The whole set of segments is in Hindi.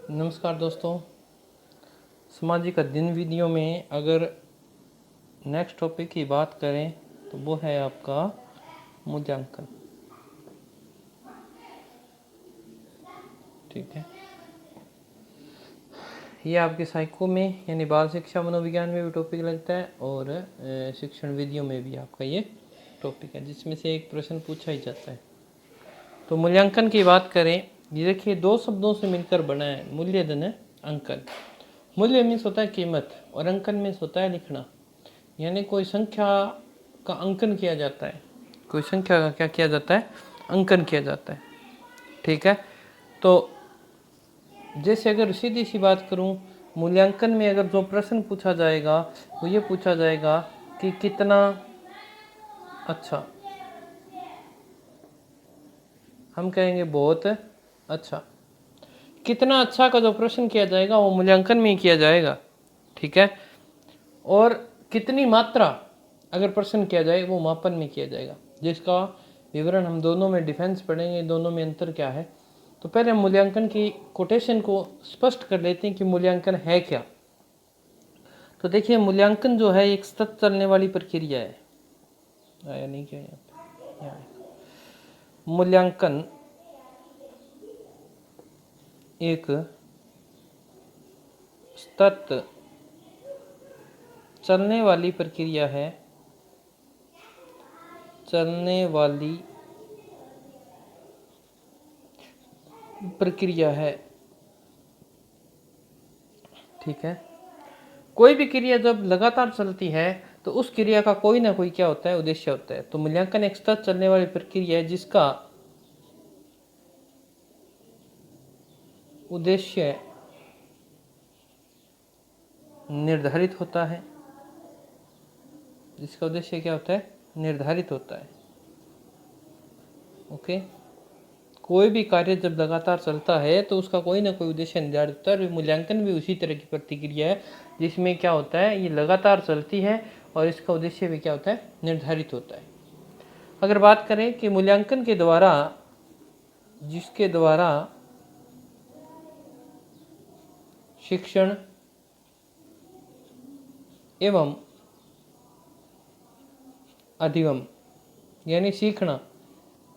नमस्कार दोस्तों, सामाजिक अध्ययन वीडियो में अगर नेक्स्ट टॉपिक की बात करें तो वो है आपका मूल्यांकन। ठीक है, ये आपके साइको में यानी बाल शिक्षा मनोविज्ञान में भी टॉपिक लगता है और शिक्षण विधियों में भी आपका ये टॉपिक है, जिसमें से एक प्रश्न पूछा ही जाता है। तो मूल्यांकन की बात करें, ये देखिए दो शब्दों से मिलकर बना है, मूल्य धन अंकन। मूल्य मीन्स होता है कीमत और अंकन मीन्स होता है लिखना, यानी कोई संख्या का अंकन किया जाता है। कोई संख्या का क्या किया जाता है? अंकन किया जाता है। ठीक है, तो जैसे अगर सीधी सी बात करूं, मूल्यांकन में अगर जो प्रश्न पूछा जाएगा वो ये पूछा जाएगा कि कितना अच्छा, हम कहेंगे बहुत अच्छा। कितना अच्छा का जो प्रश्न किया जाएगा वो मूल्यांकन में ही किया जाएगा। ठीक है, और कितनी मात्रा अगर प्रश्न किया जाए वो मापन में किया जाएगा, जिसका विवरण हम दोनों में डिफेंस पढ़ेंगे, दोनों में अंतर क्या है। तो पहले हम मूल्यांकन की कोटेशन को स्पष्ट कर लेते हैं कि मूल्यांकन है क्या। तो देखिए, मूल्यांकन जो है एक सतत चलने वाली प्रक्रिया है। आया नहीं क्या यहाँ पे? मूल्यांकन एक सतत चलने वाली प्रक्रिया है, चलने वाली प्रक्रिया है। ठीक है, कोई भी क्रिया जब लगातार चलती है तो उस क्रिया का कोई ना कोई क्या होता है? उद्देश्य होता है। तो मूल्यांकन एक सतत चलने वाली प्रक्रिया है जिसका उद्देश्य निर्धारित होता है। जिसका उद्देश्य क्या होता है? निर्धारित होता है। ओके, कोई भी कार्य जब लगातार चलता है तो उसका कोई ना कोई उद्देश्य निर्धारित होता है। मूल्यांकन भी उसी तरह की प्रतिक्रिया है जिसमें क्या होता है? ये लगातार चलती है और इसका उद्देश्य भी क्या होता है? निर्धारित होता है। अगर बात करें कि मूल्यांकन के द्वारा, जिसके द्वारा शिक्षण एवं अधिगम यानी सीखना,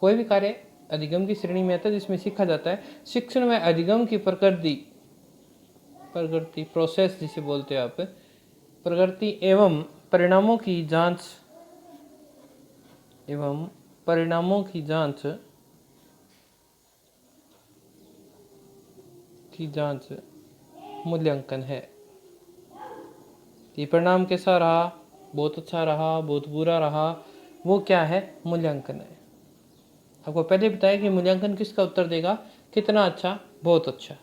कोई भी कार्य अधिगम की श्रेणी में आता है जिसमें सीखा जाता है। शिक्षण में अधिगम की प्रगति प्रोसेस जिसे बोलते हैं आप, प्रगति एवं परिणामों की जांच मूल्यांकन है। ये परिणाम कैसा रहा? बहुत अच्छा रहा, बहुत बुरा रहा, वो क्या है? मूल्यांकन है। आपको पहले बताया कि मूल्यांकन किसका उत्तर देगा? कितना अच्छा, बहुत अच्छा।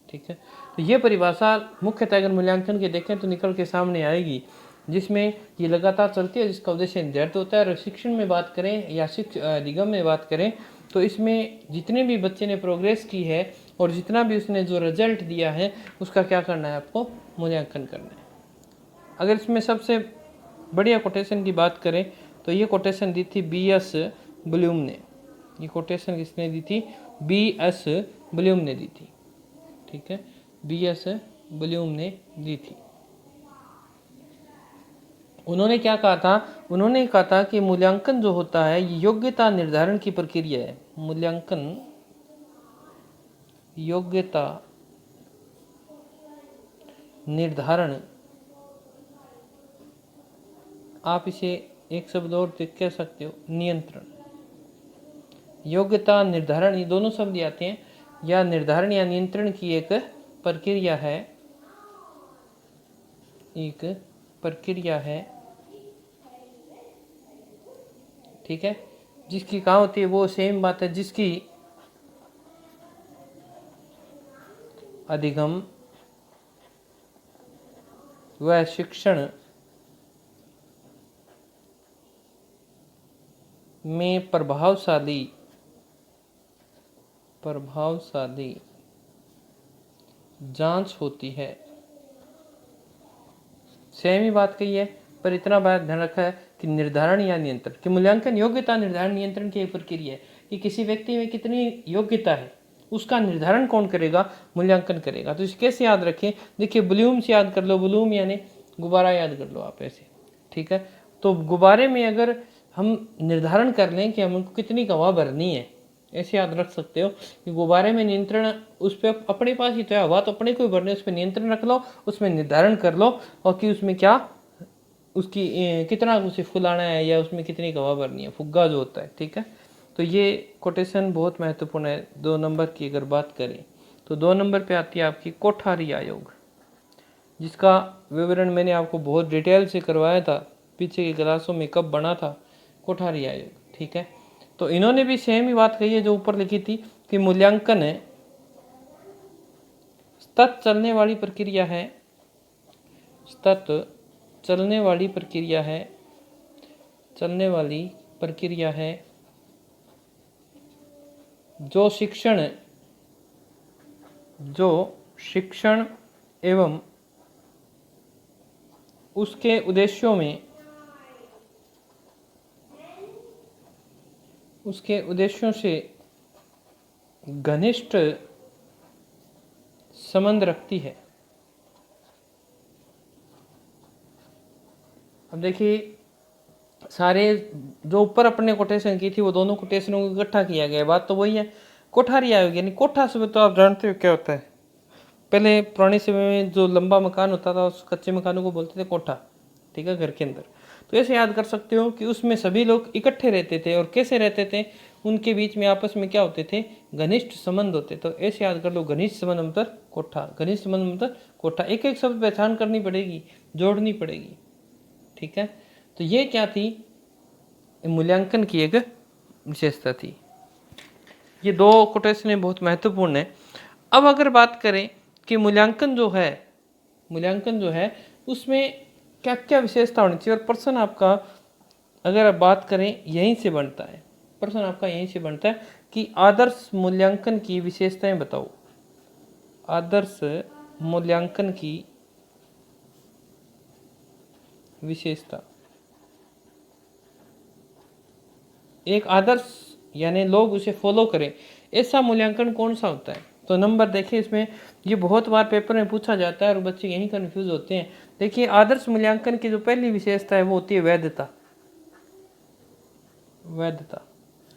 ठीक है, तो ये परिभाषा मुख्यतः अगर मूल्यांकन के देखें तो निकल के सामने आएगी, जिसमें ये लगातार चलती है जिसका उद्देश्य निर्धारित होता है। और शिक्षण में बात करें या अधिगम में बात करें तो इसमें जितने भी बच्चे ने प्रोग्रेस की है और जितना भी उसने जो रिजल्ट दिया है उसका क्या करना है? आपको मूल्यांकन करना है। अगर इसमें सबसे बढ़िया कोटेशन की बात करें तो ये कोटेशन दी थी B.S. ब्लूम ने। ये कोटेशन किसने दी थी? B.S. ब्लूम ने दी थी। ठीक है, B.S. ब्लूम ने दी थी। उन्होंने क्या कहा था? उन्होंने कहा था कि मूल्यांकन जो होता है ये योग्यता निर्धारण की प्रक्रिया है। मूल्यांकन योग्यता निर्धारण, आप इसे एक शब्द और कह सकते हो, नियंत्रण। योग्यता निर्धारण, ये दोनों शब्द आते हैं, या निर्धारण या नियंत्रण की एक प्रक्रिया है, एक प्रक्रिया है। ठीक है, जिसकी कहाँ होती है? वो सेम बात है जिसकी अधिगम व शिक्षण में प्रभावशाली जांच होती है। सेम ही बात कही है, पर इतना बात ध्यान रखा है कि निर्धारण या नियंत्रण, कि मूल्यांकन योग्यता निर्धारण नियंत्रण की एक प्रक्रिया है कि किसी व्यक्ति में कितनी योग्यता है उसका निर्धारण कौन करेगा? मूल्यांकन करेगा। तो इसे कैसे याद रखें? देखिए बलूम से याद कर लो, बलूम यानी गुब्बारा याद कर लो आप ऐसे, ठीक है। तो गुब्बारे में अगर हम निर्धारण कर लें कि हमको कितनी हवा भरनी है, ऐसे याद रख सकते हो कि गुब्बारे में नियंत्रण उस पर अपने पास ही तो है, हवा तो अपने को ही भरनी है, उस पर नियंत्रण रख लो, उसमें निर्धारण कर लो और कि उसमें क्या उसकी कितना उसे फुलाना है या उसमें कितनी हवा भरनी है, फुग्गा जो होता है, ठीक है। तो ये कोटेशन बहुत महत्वपूर्ण है 2 नंबर की अगर बात करें तो। 2 नंबर पे आती है आपकी कोठारी आयोग, जिसका विवरण मैंने आपको बहुत डिटेल से करवाया था पीछे की क्लासों में, कब बना था कोठारी आयोग, ठीक है। तो इन्होंने भी सेम ही बात कही है जो ऊपर लिखी थी कि मूल्यांकन है सतत चलने वाली प्रक्रिया है, सतत चलने वाली प्रक्रिया है, चलने वाली प्रक्रिया है जो शिक्षण एवं उसके उद्देश्यों से घनिष्ठ संबंध रखती है। अब देखिए सारे जो ऊपर अपने कोटेशन की थी वो दोनों कोटेशनों को इकट्ठा किया गया, बात तो वही है। कोठारी आयोग यानी कोठा शब्द तो आप जानते हो क्या होता है। पहले पुराने समय में जो लंबा मकान होता था उस कच्चे मकानों को बोलते थे कोठा, ठीक है, घर के अंदर। तो ऐसे याद कर सकते हो कि उसमें सभी लोग इकट्ठे रहते थे और कैसे रहते थे, उनके बीच में आपस में क्या होते थे? घनिष्ठ संबंध होते। तो ऐसे याद कर लो, घनिष्ठ संबंध मतलब कोठा, घनिष्ठ संबंध मतलब कोठा। एक एक शब्द पहचान करनी पड़ेगी, जोड़नी पड़ेगी, ठीक है। तो ये क्या थी? मूल्यांकन की एक विशेषता थी। ये 2 कोटेशन बहुत महत्वपूर्ण है। अब अगर बात करें कि मूल्यांकन जो है उसमें क्या क्या विशेषता होनी चाहिए, और प्रश्न आपका अगर आप बात करें यहीं से बनता है, प्रश्न आपका यहीं से बनता है कि आदर्श मूल्यांकन की विशेषताएं बताओ। आदर्श मूल्यांकन की विशेषता, एक आदर्श यानी लोग उसे फॉलो करें, ऐसा मूल्यांकन कौन सा होता है? तो नंबर देखिए इसमें, ये बहुत बार पेपर में पूछा जाता है और बच्चे यहीं कंफ्यूज होते हैं। देखिए आदर्श मूल्यांकन की जो पहली विशेषता है वो होती है वैधता। वैधता,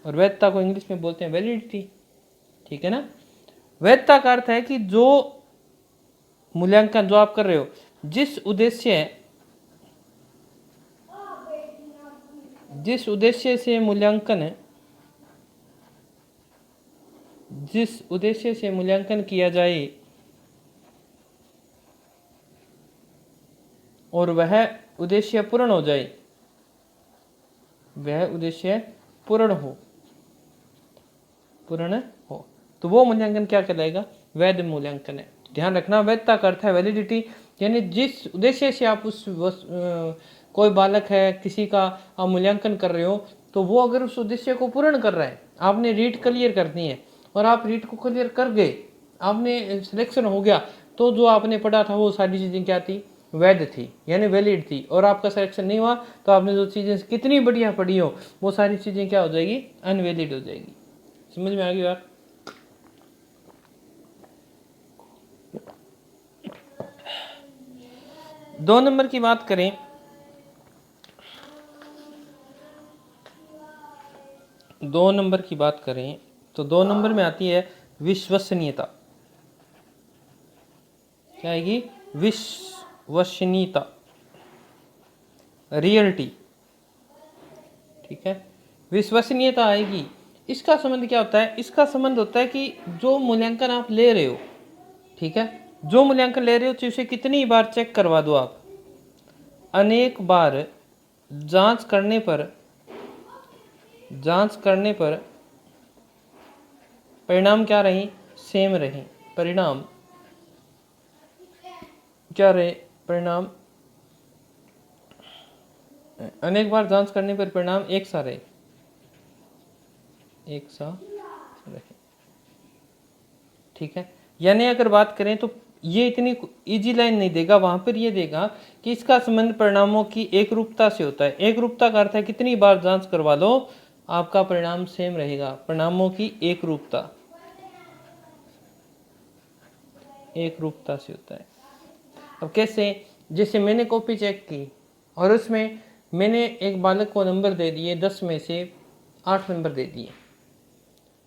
और वैधता को इंग्लिश में बोलते हैं वैलिडिटी, ठीक है ना। वैधता का अर्थ है कि जो मूल्यांकन जो आप कर रहे हो, जिस उद्देश्य से मूल्यांकन किया जाए और वह उद्देश्य पूर्ण हो जाए, वह उद्देश्य पूर्ण हो तो वो मूल्यांकन क्या कहलाएगा? वैध मूल्यांकन है। ध्यान रखना, वैधता का अर्थ है वैलिडिटी, यानी जिस उद्देश्य से आप कोई बालक है किसी का आप मूल्यांकन कर रहे हो, तो वो अगर उस उद्देश्य को पूर्ण कर रहा है, आपने रीट क्लियर करनी है और आप रीट को क्लियर कर गए, आपने सिलेक्शन हो गया, तो जो आपने पढ़ा था वो सारी चीज़ें क्या थी? वैध थी, यानी वैलिड थी। और आपका सिलेक्शन नहीं हुआ तो आपने जो चीज़ें कितनी बढ़िया पढ़ी हो वो सारी चीज़ें क्या हो जाएगी? अनवैलिड हो जाएगी। समझ में आ गई बात? दो नंबर की बात करें तो 2 नंबर में आती है विश्वसनीयता। क्या आएगी? विश्वसनीयता, रियलिटी, ठीक है, विश्वसनीयता आएगी। इसका संबंध क्या होता है? इसका संबंध होता है कि जो मूल्यांकन आप ले रहे हो, ठीक है, जो मूल्यांकन ले रहे हो तो उसे कितनी बार चेक करवा दो आप, अनेक बार जांच करने पर परिणाम क्या रहे? सेम रहे। परिणाम क्या रहे? परिणाम अनेक बार जांच करने पर परिणाम एक सा रहे, ठीक है। यानी अगर बात करें तो ये इतनी इजी लाइन नहीं देगा, वहां पर ये देगा कि इसका संबंध परिणामों की एक रूपता से होता है। एक रूपता का अर्थ है कितनी बार जांच करवा लो आपका परिणाम सेम रहेगा, परिणामों की एक रूपता। एक रूपता से होता है। अब कैसे, जैसे मैंने कॉपी चेक की और उसमें मैंने एक बालक को नंबर दे दिए 10 में से 8 नंबर दे दिए।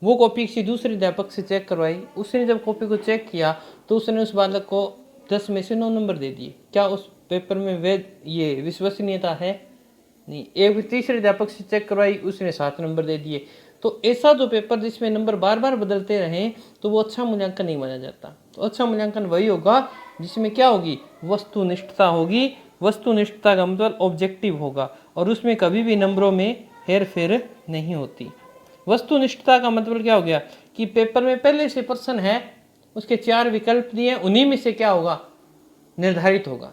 वो कॉपी किसी दूसरे अध्यापक से चेक करवाई, उसने जब कॉपी को चेक किया तो उसने उस बालक को 10 में से 9 नंबर दे दिए। क्या उस पेपर में वे ये विश्वसनीयता है? नहीं। एक तीसरे अध्यापक से चेक करवाई, उसने 7 नंबर दे दिए। तो ऐसा जो पेपर जिसमें नंबर बार बार बदलते रहें तो वो अच्छा मूल्यांकन नहीं माना जाता। तो अच्छा मूल्यांकन वही होगा जिसमें क्या होगी, वस्तुनिष्ठता होगी। वस्तुनिष्ठता का मतलब ऑब्जेक्टिव होगा और उसमें कभी भी नंबरों में हेर फेर नहीं होती। वस्तुनिष्ठता का मतलब क्या हो गया कि पेपर में पहले से प्रश्न है, उसके 4 विकल्प दिए, उन्हीं में से क्या होगा, निर्धारित होगा।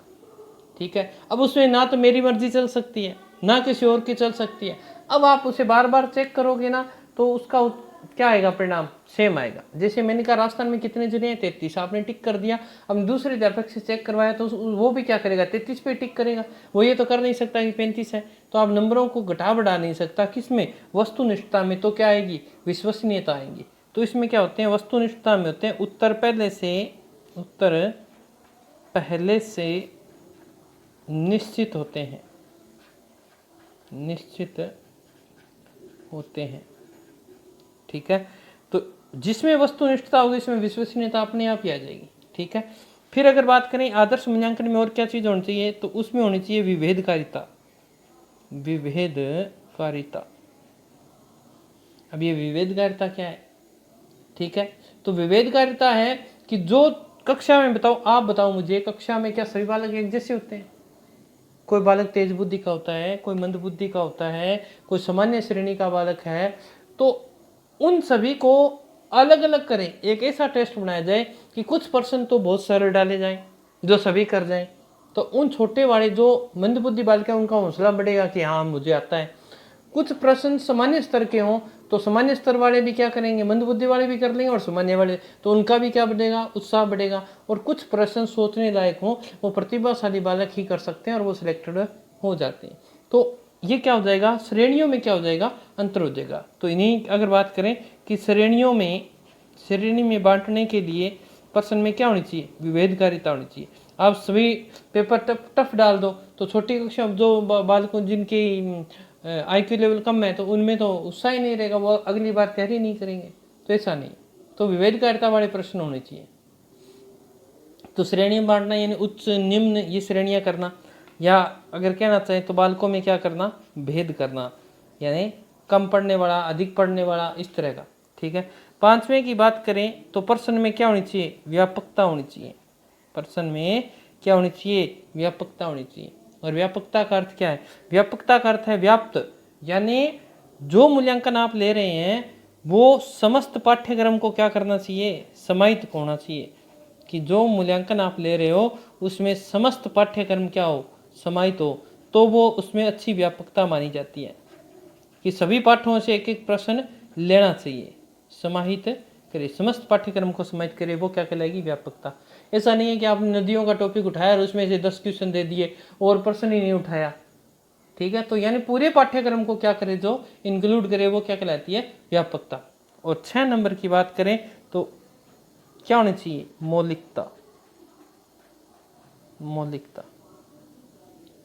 ठीक है। अब उसमें ना तो मेरी मर्जी चल सकती है ना किसी और की चल सकती है। अब आप उसे बार बार चेक करोगे ना तो उसका क्या आएगा, परिणाम सेम आएगा। जैसे मैंने कहा राजस्थान में कितने जिले हैं, 33, आपने टिक कर दिया। अब दूसरे अध्यापक से चेक करवाया तो वो भी क्या करेगा, 33 पे टिक करेगा। वो ये तो कर नहीं सकता कि 35 है। तो आप नंबरों को घटा बढ़ा नहीं सकता। किसमें, वस्तुनिष्ठता में। तो क्या आएगी, विश्वसनीयता आएगी। तो इसमें क्या होते हैं, वस्तुनिष्ठता में होते हैं उत्तर पहले से निश्चित होते हैं, निश्चित होते हैं। ठीक है। तो जिसमें वस्तुनिष्ठता होगी इसमें विश्वसनीयता अपने आप ही आ जाएगी। ठीक है। फिर अगर बात करें आदर्श मूल्यांकन में और क्या चीज होनी चाहिए, तो उसमें होनी चाहिए विभेदकारिता। विभेदकारिता। अब ये विभेदकारिता क्या है? ठीक है। तो विभेदकारिता है कि जो कक्षा में बताओ, आप बताओ मुझे, कक्षा में क्या सभी बालक एक जैसे होते हैं? कोई बालक तेज बुद्धि का होता है, कोई मंद बुद्धि का होता है, कोई सामान्य श्रेणी का बालक है। तो उन सभी को अलग अलग करें। एक ऐसा टेस्ट बनाया जाए कि कुछ प्रश्न तो बहुत सरल डाले जाएं जो सभी कर जाएं। तो उन छोटे वाले जो मंद बुद्धि बालक हैं उनका हौसला बढ़ेगा कि हाँ मुझे आता है। कुछ प्रश्न सामान्य स्तर के हों तो सामान्य स्तर वाले भी क्या करेंगे, मंद बुद्धि वाले भी कर लेंगे और सामान्य वाले, तो उनका भी क्या बढ़ेगा, उत्साह बढ़ेगा। और कुछ प्रश्न सोचने लायक हों वो प्रतिभाशाली बालक ही कर सकते हैं और वो सिलेक्टेड हो जाते हैं। तो ये क्या हो जाएगा, श्रेणियों में क्या हो जाएगा, अंतर हो जाएगा। तो इन्हीं अगर बात करें कि श्रेणी में बांटने के लिए प्रश्न में क्या होनी चाहिए, विभेदकारिता होनी चाहिए। आप सभी पेपर टफ डाल दो तो छोटी कक्षा जो बालकों जिनकी IQ लेवल कम है तो उनमें तो उत्साह ही नहीं रहेगा, वो अगली बार तैयारी नहीं करेंगे। तो ऐसा नहीं। तो विभेदकारिता वाले प्रश्न होने चाहिए। तो श्रेणी में बांटना यानी उच्च निम्न ये श्रेणियां करना, या अगर कहना चाहें तो बालकों में क्या करना, भेद करना, यानी कम पढ़ने वाला, अधिक पढ़ने वाला, इस तरह का। ठीक है। 5वें की बात करें तो प्रश्न में क्या होनी चाहिए, व्यापकता होनी चाहिए। प्रश्न में क्या होनी चाहिए, व्यापकता होनी चाहिए। और व्यापकता का अर्थ क्या है, व्यापकता का अर्थ है व्याप्त, यानी जो मूल्यांकन आप ले रहे हैं वो समस्त पाठ्यक्रम को क्या करना चाहिए, समाहित होना चाहिए। कि जो मूल्यांकन आप ले रहे हो उसमें समस्त पाठ्यक्रम क्या हो, समाहित हो, तो वो उसमें अच्छी व्यापकता मानी जाती है कि सभी पाठों से एक एक प्रश्न लेना चाहिए, समाहित करे, समस्त पाठ्यक्रम को समाहित करे, वो क्या कहलाएगी, व्यापकता। ऐसा नहीं है कि आपने नदियों का टॉपिक उठाया और उसमें से 10 क्वेश्चन दे दिए और प्रश्न ही नहीं उठाया। ठीक है। तो यानी पूरे पाठ्यक्रम को क्या करे, जो इंक्लूड करे, वो क्या कहलाती है, व्यापकता। और 6 नंबर की बात करें तो क्या होनी चाहिए, मौलिकता। मौलिकता।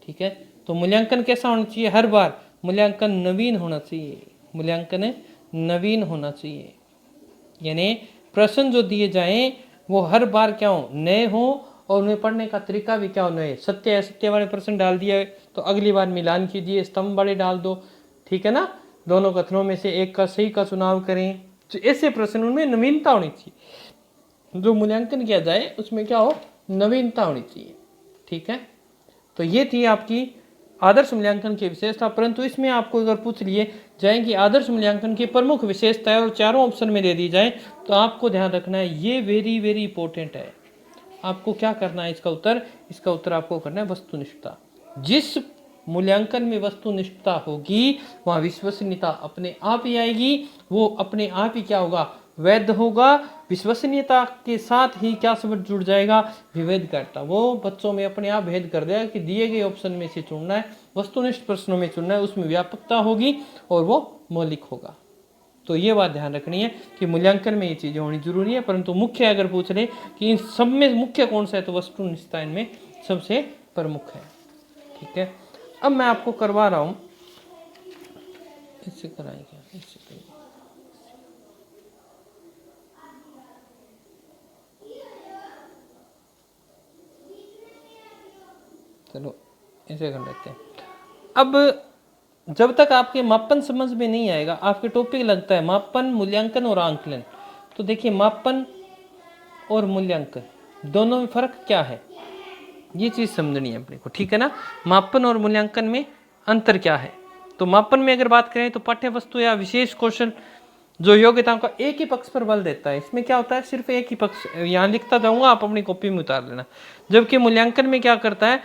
ठीक है। तो मूल्यांकन कैसा होना चाहिए, हर बार मूल्यांकन नवीन होना चाहिए, मूल्यांकन नवीन होना चाहिए। यानी प्रश्न जो दिए जाएं वो हर बार क्या हो, नए हो, और उन्हें पढ़ने का तरीका भी क्या हो, नए। सत्य असत्य वाले प्रश्न डाल दिए तो अगली बार मिलान कीजिए, स्तंभ वाले डाल दो। ठीक है ना, दोनों कथनों में से एक का सही का चुनाव करें। तो ऐसे प्रश्न, उनमें नवीनता होनी चाहिए। जो मूल्यांकन किया जाए उसमें क्या हो, नवीनता होनी चाहिए। ठीक है। तो ये थी आपकी आदर्श मूल्यांकन की विशेषता। परंतु इसमें आपको अगर पूछ लिए जाए कि आदर्श मूल्यांकन की प्रमुख विशेषताएं और चारों ऑप्शन में दे दी जाए तो आपको ध्यान रखना है, ये वेरी वेरी इंपॉर्टेंट है। आपको क्या करना है, इसका उत्तर आपको करना है वस्तुनिष्ठता। जिस मूल्यांकन में वस्तुनिष्ठता होगी वहां विश्वसनीयता अपने आप ही आएगी, वो अपने आप ही क्या होगा, वैध होगा। विश्वसनीयता के साथ ही क्या शब्द जुड़ जाएगा, विभेदकारिता। वो बच्चों में अपने आप भेद कर देगा कि दिए गए ऑप्शन में से चुनना है, वस्तुनिष्ठ प्रश्नों में चुनना है, उसमें व्यापकता होगी और वो मौलिक होगा। तो ये बात ध्यान रखनी है कि मूल्यांकन में ये चीज़ें होनी जरूरी है, परंतु मुख्य अगर पूछ ले कि इन सब में मुख्य कौन सा है, तो वस्तुनिष्ठता इनमें सबसे प्रमुख है। ठीक है, अब मैं आपको करवा रहा हूँ, इससे कराएं क्या, इससे कराएं। चलो ऐसे कर लेते हैं। अब जब तक आपके मापन समझ में नहीं आएगा, आपके टॉपिक लगता है मापन, मूल्यांकन और आंकलन, तो देखिए मापन और मूल्यांकन दोनों में फर्क क्या है, ये चीज़ समझनी है अपने को। ठीक है ना, मापन और मूल्यांकन में अंतर क्या है। तो मापन में अगर बात करें तो पाठ्य वस्तु या विशेष कौशल जो योग्यताओं का एक ही पक्ष पर बल देता है, इसमें क्या होता है, सिर्फ एक ही पक्ष, यहाँ लिखता जाऊंगा, आप अपनी कॉपी में उतार लेना। जबकि मूल्यांकन में क्या करता है,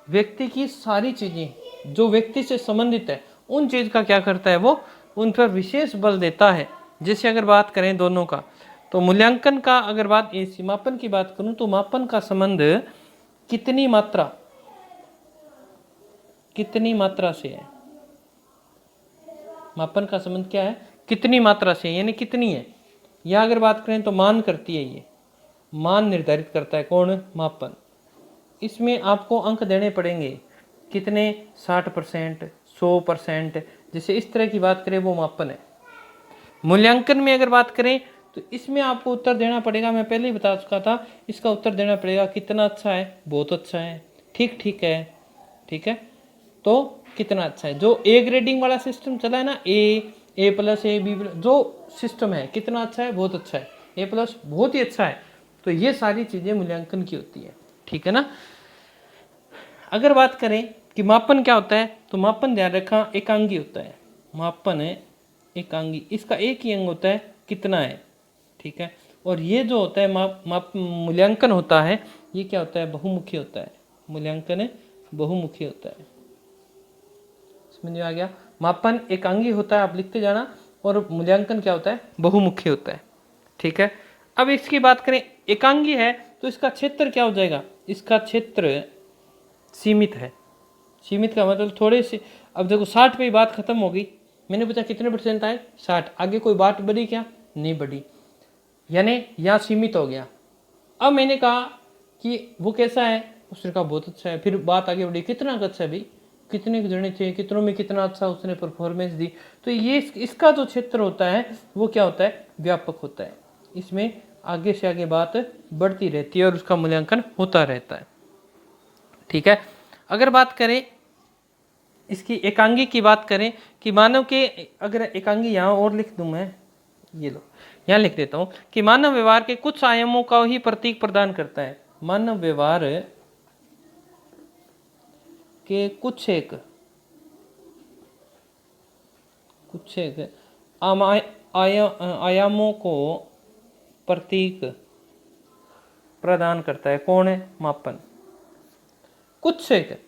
व्यक्ति की सारी चीजें जो व्यक्ति से संबंधित है उन चीज का क्या करता है, वो उन पर विशेष बल देता है। जैसे अगर बात करें दोनों का, तो मूल्यांकन का अगर बात मापन की बात करूं तो मापन का संबंध कितनी मात्रा से है। मापन का संबंध क्या है, कितनी मात्रा से, यानी कितनी है। या अगर बात करें तो मान करती है, ये मान निर्धारित करता है कौन, मापन। इसमें आपको अंक देने पड़ेंगे, कितने, 60%, 100%, जैसे इस तरह की बात करें वो मापन है। मूल्यांकन में अगर बात करें तो इसमें आपको उत्तर देना पड़ेगा, मैं पहले ही बता चुका था, इसका उत्तर देना पड़ेगा कितना अच्छा है, बहुत अच्छा है, ठीक ठीक है, ठीक है, तो कितना अच्छा है। जो ए ग्रेडिंग वाला सिस्टम चला है ना, ए प्लस ए बी प्लस, जो सिस्टम है, कितना अच्छा है, बहुत अच्छा है, ए प्लस बहुत ही अच्छा है, तो ये सारी चीजें मूल्यांकन की होती है। ठीक है ना। अगर बात करें कि मापन क्या होता है, तो मापन ध्यान रखा एकांगी होता है। मापन है एकांगी, इसका एक ही अंग होता है, कितना है। ठीक है, और ये जो होता है मूल्यांकन होता है, ये क्या होता है, बहुमुखी होता है। मूल्यांकन बहुमुखी होता है। इसमें नहीं आ गया, मापन एकांगी होता है, आप लिखते जाना, और मूल्यांकन क्या होता है, बहुमुखी होता है। ठीक है, अब इसकी बात करें, एकांगी है तो इसका क्षेत्र क्या हो जाएगा, इसका क्षेत्र सीमित है। सीमित का मतलब थोड़े से, अब देखो 60 पे ही बात खत्म हो गई, मैंने पूछा कितने परसेंट आए, 60, आगे कोई बात बढ़ी क्या, नहीं बढ़ी, यानी यहाँ सीमित हो गया। अब मैंने कहा कि वो कैसा है, उसने कहा बहुत अच्छा है, फिर बात आगे बढ़ी, कितना अच्छा है भाई, कितने जने थे, कितनों में कितना अच्छा उसने परफॉर्मेंस दी, तो ये इसका जो क्षेत्र होता है वो क्या होता है, व्यापक होता है। इसमें आगे से आगे बात बढ़ती रहती है और उसका मूल्यांकन होता रहता है। ठीक है, अगर बात करें इसकी एकांगी की बात करें कि मानव के, अगर एकांगी यहाँ और लिख दूं मैं, ये लो यहाँ लिख देता हूँ कि मानव व्यवहार के कुछ आयामों का ही प्रतीक प्रदान करता है। मानव व्यवहार के कुछ एक आयामों को प्रतीक प्रदान करता है, कौन है, मापन। कुछ एक,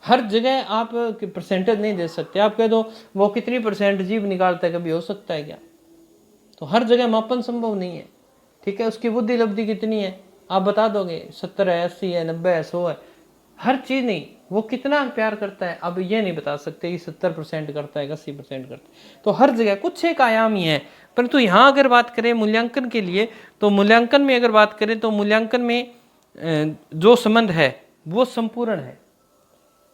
हर जगह आप परसेंटेज नहीं दे सकते, आप कह दो वो कितनी परसेंट जीभ निकालता है, कभी हो सकता है क्या, तो हर जगह मापन संभव नहीं है। ठीक है, उसकी बुद्धि लब्धि कितनी है आप बता दोगे, 70 है, 80 है, 90 है, 100 है, हर चीज नहीं, वो कितना प्यार करता है अब ये नहीं बता सकते कि 70% करता है, 80% करता है, तो हर जगह कुछ एक आयाम ही है। परंतु यहाँ अगर बात करें मूल्यांकन के लिए, तो मूल्यांकन में अगर बात करें तो मूल्यांकन में जो संबंध है वो संपूर्ण है।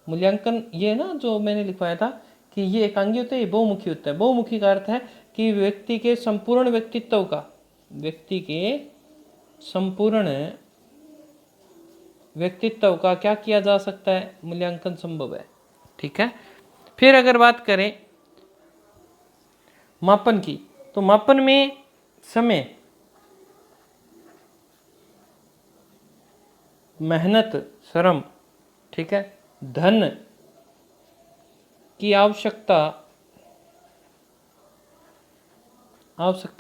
मूल्यांकन ये ना जो मैंने लिखवाया था कि ये एकांगी होता है, ये बहुमुखी होता है। बहुमुखी का अर्थ है कि व्यक्ति के संपूर्ण व्यक्तित्व का, व्यक्ति के संपूर्ण व्यक्तित्व का क्या किया जा सकता है, मूल्यांकन संभव है। ठीक है, फिर अगर बात करें मापन की, तो मापन में समय, मेहनत, श्रम, ठीक है, धन की आवश्यकता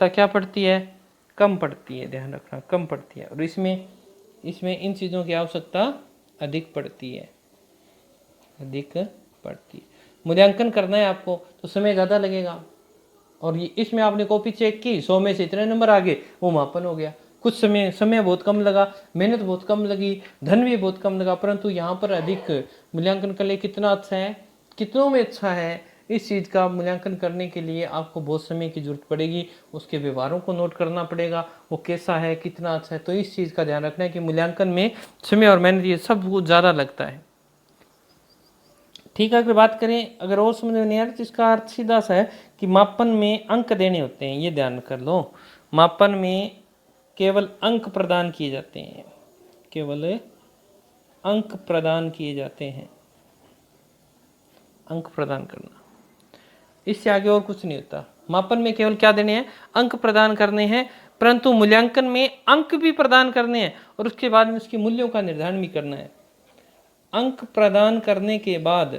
क्या पड़ती है, कम पड़ती है, ध्यान रखना कम पड़ती है, और इसमें इन चीज़ों की आवश्यकता अधिक पड़ती है, मूल्यांकन करना है आपको तो समय ज़्यादा लगेगा, और ये इसमें आपने कॉपी चेक की, 100 में से इतने नंबर आ गए, वो मापन हो गया। कुछ समय बहुत कम लगा, मेहनत बहुत कम लगी, धन भी बहुत कम लगा, परंतु यहाँ पर अधिक मूल्यांकन कर ले, कितना अच्छा है, कितनों में अच्छा है, इस चीज़ का मूल्यांकन करने के लिए आपको बहुत समय की जरूरत पड़ेगी, उसके व्यवहारों को नोट करना पड़ेगा, वो कैसा है, कितना अच्छा है। तो इस चीज़ का ध्यान रखना है कि मूल्यांकन में समय और मेहनत ये सब बहुत ज़्यादा लगता है। ठीक है, अगर बात करें, अगर और समझ में नहीं आ रहा तो इसका अर्थ सीधा सा है कि मापन में अंक देने होते हैं, ये ध्यान कर लो। मापन में केवल अंक प्रदान किए जाते हैं, केवल अंक प्रदान किए जाते हैं, अंक प्रदान करना, इससे आगे और कुछ नहीं होता। मापन में केवल क्या देने हैं, अंक प्रदान करने हैं, परंतु मूल्यांकन में अंक भी प्रदान करने हैं और उसके बाद में उसके मूल्यों का निर्धारण भी करना है। अंक प्रदान करने के बाद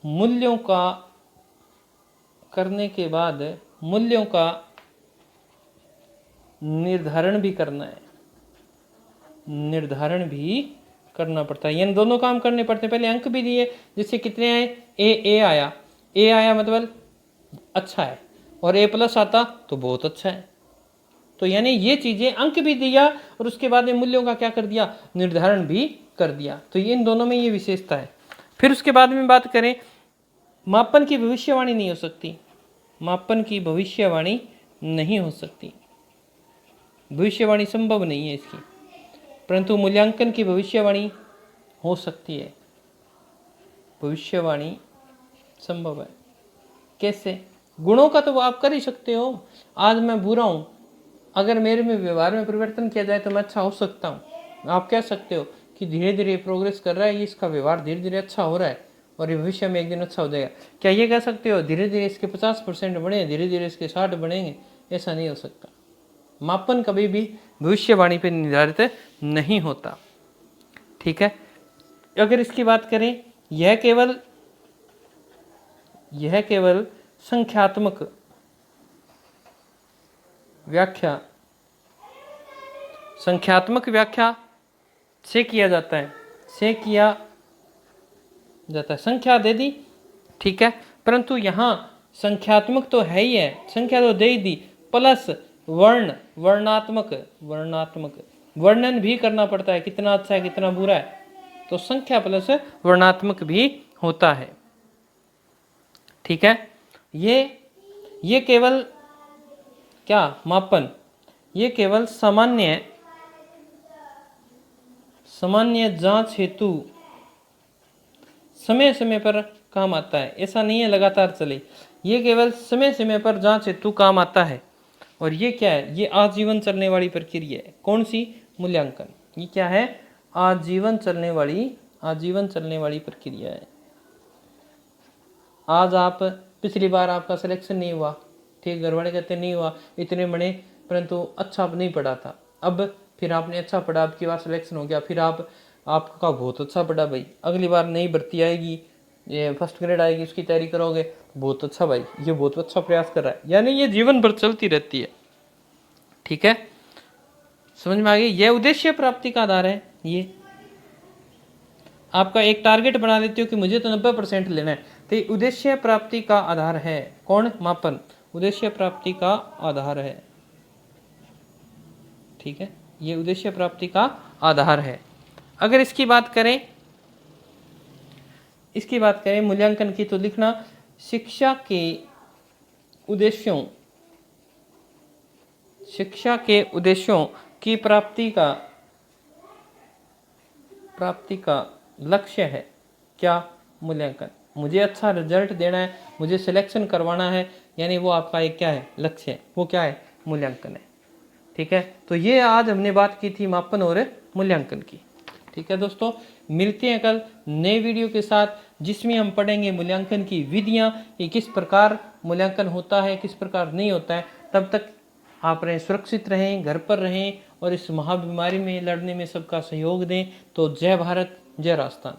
मूल्यों का निर्धारण भी करना है, निर्धारण भी करना पड़ता है। यानी दोनों काम करने पड़ते हैं। पहले अंक भी दिए, जिससे कितने आए, ए आया मतलब अच्छा है, और ए प्लस आता तो बहुत अच्छा है। तो यानी ये चीजें, अंक भी दिया और उसके बाद में मूल्यों का क्या कर दिया, निर्धारण भी कर दिया। तो इन दोनों में ये विशेषता है। फिर उसके बाद में बात करें, मापन की भविष्यवाणी नहीं हो सकती, मापन की भविष्यवाणी नहीं हो सकती, भविष्यवाणी संभव नहीं है इसकी, परंतु मूल्यांकन की भविष्यवाणी हो सकती है, भविष्यवाणी संभव है। कैसे, गुणों का तो आप कर ही सकते हो। आज मैं बुरा हूं, अगर मेरे में व्यवहार में परिवर्तन किया जाए तो मैं अच्छा हो सकता हूँ। आप कह सकते हो कि धीरे धीरे प्रोग्रेस कर रहा है, ये इसका व्यवहार धीरे धीरे अच्छा हो रहा है और ये भविष्य में एक दिन अच्छा हो जाएगा। क्या ये कह सकते हो धीरे धीरे इसके 50% बढ़े, धीरे धीरे इसके 60 बढ़ेंगे? ऐसा नहीं हो सकता। मापन कभी भी भविष्यवाणी पर निर्धारित नहीं होता। ठीक है, अगर इसकी बात करें, यह केवल संख्यात्मक व्याख्या से किया जाता है, संख्या दे दी, ठीक है, परंतु यहाँ संख्यात्मक तो है ही है, संख्या तो दे ही दी, प्लस वर्णात्मक वर्णन भी करना पड़ता है, कितना अच्छा है कितना बुरा है। तो संख्या प्लस वर्णात्मक भी होता है। ठीक है, ये केवल क्या, मापन, ये केवल सामान्य जांच हेतु समय समय पर काम आता है। ऐसा नहीं है लगातार चले, ये केवल समय समय पर जांच हेतु काम आता है। और ये क्या है, ये आजीवन चलने वाली प्रक्रिया है। कौन सी, मूल्यांकन। ये क्या है, आजीवन चलने वाली प्रक्रिया है। आज आप, पिछली बार आपका सिलेक्शन नहीं हुआ, ठीक, घर वाले कहते नहीं हुआ, इतने बने परंतु अच्छा नहीं पढ़ा था। अब फिर आपने अच्छा पढ़ा, आपकी बार सिलेक्शन हो गया, फिर आपका बहुत अच्छा पढ़ा भाई, अगली बार नई भर्ती आएगी, ये फर्स्ट ग्रेड आएगी, उसकी तैयारी करोगे, बहुत अच्छा भाई, ये बहुत अच्छा प्रयास कर रहा है। यानी ये जीवन भर चलती रहती है। ठीक है, समझ में आ गई। यह उद्देश्य प्राप्ति का आधार है। ये आपका एक टारगेट बना लेते हो कि मुझे तो 90% लेना है, तो ये उद्देश्य प्राप्ति का आधार है। कौन, मापन उद्देश्य प्राप्ति का आधार है। ठीक है, ये उद्देश्य प्राप्ति का आधार है। अगर इसकी बात करें मूल्यांकन की, तो लिखना शिक्षा के उद्देश्यों की प्राप्ति का लक्ष्य है क्या, मूल्यांकन। मुझे अच्छा रिजल्ट देना है, मुझे सिलेक्शन करवाना है, यानी वो आपका एक क्या है, लक्ष्य है, वो क्या है, मूल्यांकन है। ठीक है, तो ये आज हमने बात की थी मापन और मूल्यांकन की। ठीक है दोस्तों, मिलते हैं कल नए वीडियो के साथ, जिसमें हम पढ़ेंगे मूल्यांकन की विधियां, कि किस प्रकार मूल्यांकन होता है, किस प्रकार नहीं होता है। तब तक आप रहें, सुरक्षित रहें, घर पर रहें और इस महाबीमारी में लड़ने में सबका सहयोग दें। तो जय भारत, जय राजस्थान।